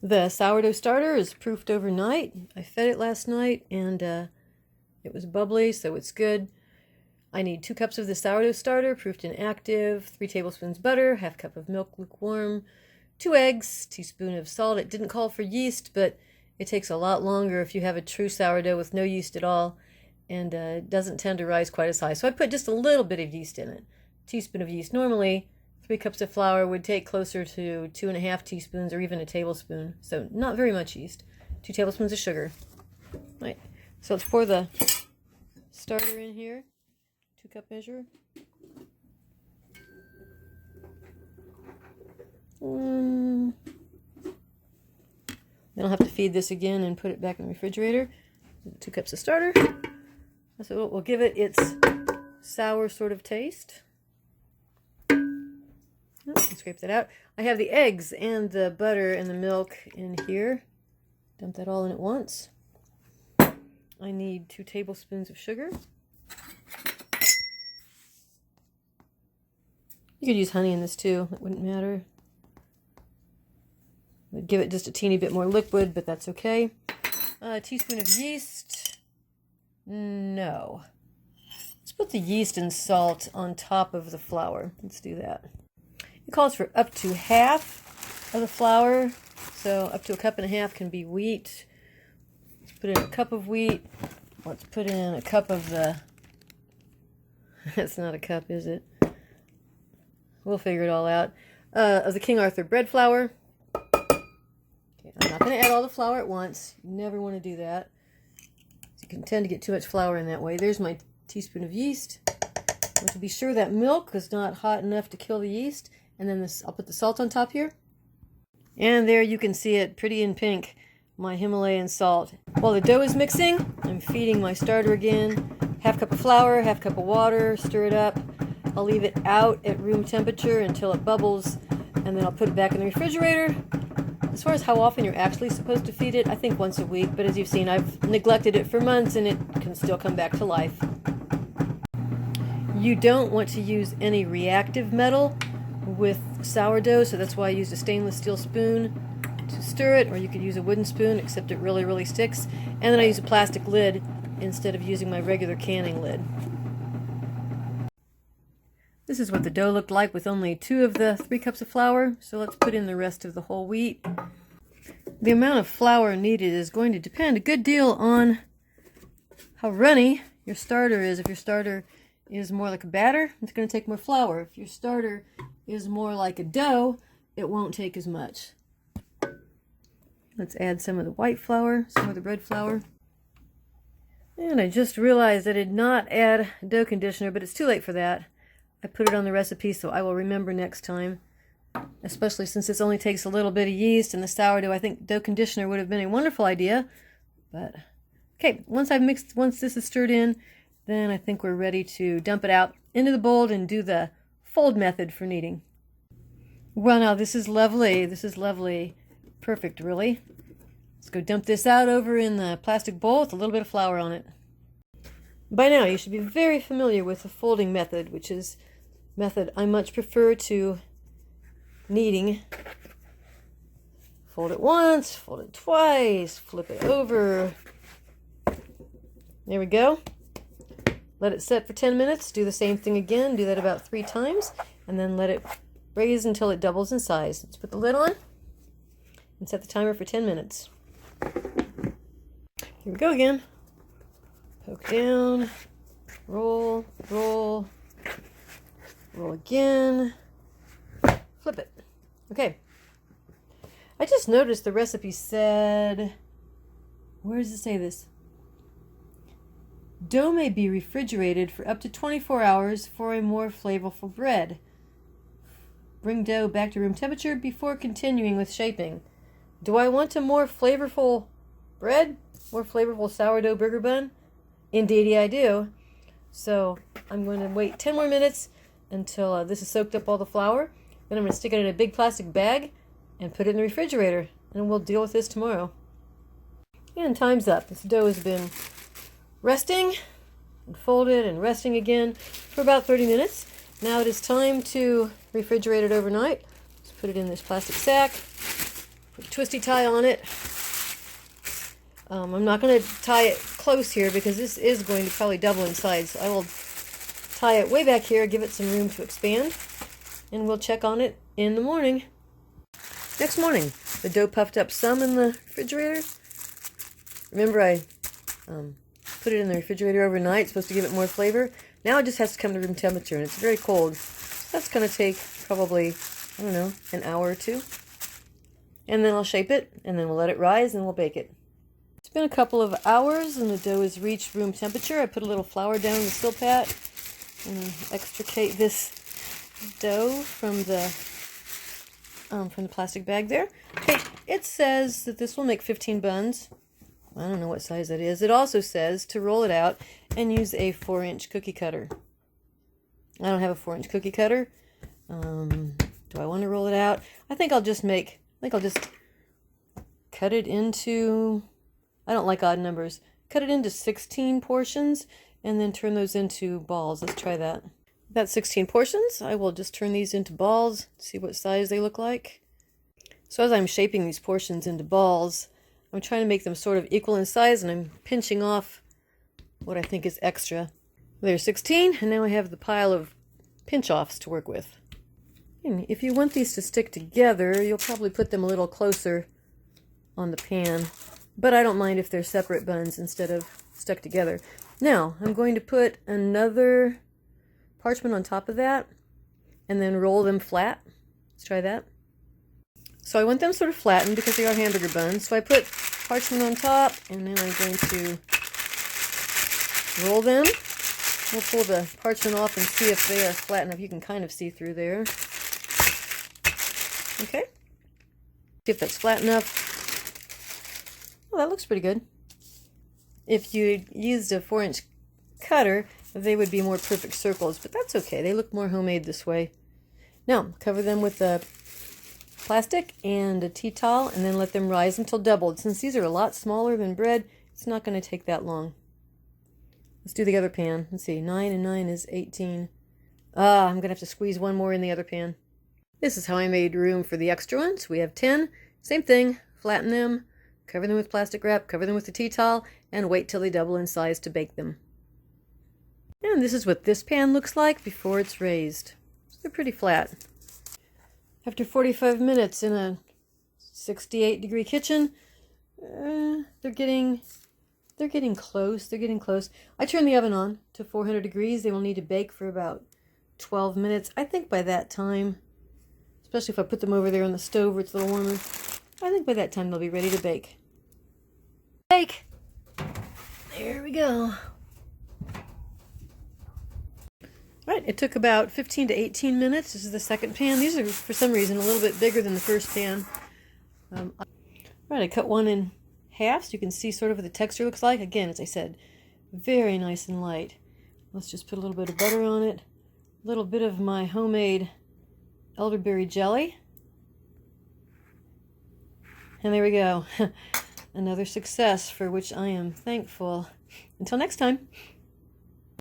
The sourdough starter is proofed overnight. I fed it last night and it was bubbly, so it's good. I need 2 cups of the sourdough starter, proofed in active, 3 tablespoons butter, ½ cup of milk lukewarm, 2 eggs, teaspoon of salt. It didn't call for yeast, but it takes a lot longer if you have a true sourdough with no yeast at all, and it doesn't tend to rise quite as high. So I put just a little bit of yeast in it. A teaspoon of yeast. Normally, 3 cups of flour would take closer to 2½ teaspoons or even a tablespoon. So not very much yeast. 2 tablespoons of sugar. Right. So let's pour the starter in here. 2-cup measure. Then I'll have to feed this again and put it back in the refrigerator. 2 cups of starter. That's what will give it its sour sort of taste. Oh, scrape that out. I have the eggs and the butter and the milk in here. Dump that all in at once. I need 2 tablespoons of sugar. You could use honey in this too. It wouldn't matter. Would give it just a teeny bit more liquid, but that's okay. A teaspoon of yeast. No. Let's put the yeast and salt on top of the flour. Let's do that. It calls for up to half of the flour, so up to 1.5 cups can be wheat. Let's put in a cup of wheat. Let's put in a cup of the... That's not a cup, is it? We'll figure it all out. Of the King Arthur bread flour. Okay, I'm not going to add all the flour at once. You never want to do that. You can tend to get too much flour in that way. There's my teaspoon of yeast. I want to be sure that milk is not hot enough to kill the yeast. And then this, I'll put the salt on top here. And there you can see it, pretty in pink, my Himalayan salt. While the dough is mixing, I'm feeding my starter again. ½ cup of flour, ½ cup of water, stir it up. I'll leave it out at room temperature until it bubbles, and then I'll put it back in the refrigerator. As far as how often you're actually supposed to feed it, I think once a week, but as you've seen, I've neglected it for months and it can still come back to life. You don't want to use any reactive metal with sourdough, so that's why I used a stainless steel spoon to stir it, or you could use a wooden spoon, except it really, really sticks. And then I use a plastic lid instead of using my regular canning lid. This is what the dough looked like with only 2 of the 3 cups of flour, so let's put in the rest of the whole wheat. The amount of flour needed is going to depend a good deal on how runny your starter is. If your starter is more like a batter, it's going to take more flour. If your starter is more like a dough, it won't take as much. Let's add some of the white flour, some of the bread flour. And I just realized I did not add dough conditioner, but it's too late for that. I put it on the recipe, so I will remember next time, especially since this only takes a little bit of yeast and the sourdough. I think dough conditioner would have been a wonderful idea, but okay, once this is stirred in, then I think we're ready to dump it out into the bowl and do the fold method for kneading. Well, now this is lovely. This is lovely. Perfect, really. Let's go dump this out over in the plastic bowl with a little bit of flour on it. By now, you should be very familiar with the folding method, which is a method I much prefer to kneading. Fold it once, fold it twice, flip it over. There we go. Let it set for 10 minutes. Do the same thing again. Do that about 3 times. And then let it raise until it doubles in size. Let's put the lid on and set the timer for 10 minutes. Here we go again. Poke down. Roll, roll. Roll again. Flip it. Okay. I just noticed the recipe said... Where does it say this? Dough may be refrigerated for up to 24 hours for a more flavorful bread. Bring dough back to room temperature before continuing with shaping. Do I want a more flavorful bread? More flavorful sourdough burger bun? Indeedy I do. So I'm going to wait 10 more minutes until this has soaked up all the flour. Then I'm going to stick it in a big plastic bag and put it in the refrigerator. And we'll deal with this tomorrow. And time's up. This dough has been resting and folded and resting again for about 30 minutes. Now it is time to refrigerate it overnight. Let's put it in this plastic sack. Put a twisty tie on it. I'm not going to tie it close here because this is going to probably double in size. So I will tie it way back here, give it some room to expand, and we'll check on it in the morning. Next morning, the dough puffed up some in the refrigerator. Remember, I put it in the refrigerator overnight. It's supposed to give it more flavor. Now it just has to come to room temperature, and it's very cold. So that's going to take probably, I don't know, an hour or two. And then I'll shape it, and then we'll let it rise, and we'll bake it. It's been a couple of hours, and the dough has reached room temperature. I put a little flour down in the Silpat, and extricate this dough from the plastic bag there. Okay, it says that this will make 15 buns. I don't know what size that is. It also says to roll it out and use a 4-inch cookie cutter. I don't have a 4-inch cookie cutter. Do I want to roll it out? I think I'll just cut it into, I don't like odd numbers. Cut it into 16 portions and then turn those into balls. Let's try that. That's 16 portions. I will just turn these into balls, see what size they look like. So as I'm shaping these portions into balls, I'm trying to make them sort of equal in size, and I'm pinching off what I think is extra. There's 16, and now I have the pile of pinch-offs to work with. And if you want these to stick together, you'll probably put them a little closer on the pan, but I don't mind if they're separate buns instead of stuck together. Now, I'm going to put another parchment on top of that, and then roll them flat. Let's try that. So I want them sort of flattened because they are hamburger buns. So I put parchment on top, and then I'm going to roll them. We'll pull the parchment off and see if they are flat enough. You can kind of see through there. Okay. See if that's flat enough. Well, that looks pretty good. If you used a 4-inch cutter, they would be more perfect circles, but that's okay. They look more homemade this way. Now, cover them with a plastic and a tea towel, and then let them rise until doubled. Since these are a lot smaller than bread, it's not going to take that long. Let's do the other pan. Let's see, 9 and 9 is 18. I'm going to have to squeeze one more in the other pan. This is how I made room for the extra ones. We have 10. Same thing, flatten them, cover them with plastic wrap, cover them with the tea towel, and wait till they double in size to bake them. And this is what this pan looks like before it's raised. They're pretty flat. After 45 minutes in a 68-degree kitchen, they're getting close. They're getting close. I turned the oven on to 400 degrees. They will need to bake for about 12 minutes. I think by that time, especially if I put them over there on the stove where it's a little warmer, I think by that time they'll be ready to bake. Bake! There we go. Right, it took about 15 to 18 minutes. This is the second pan. These are, for some reason, a little bit bigger than the first pan. Right, I cut one in half so you can see sort of what the texture looks like. Again, as I said, very nice and light. Let's just put a little bit of butter on it. A little bit of my homemade elderberry jelly. And there we go. Another success for which I am thankful. Until next time.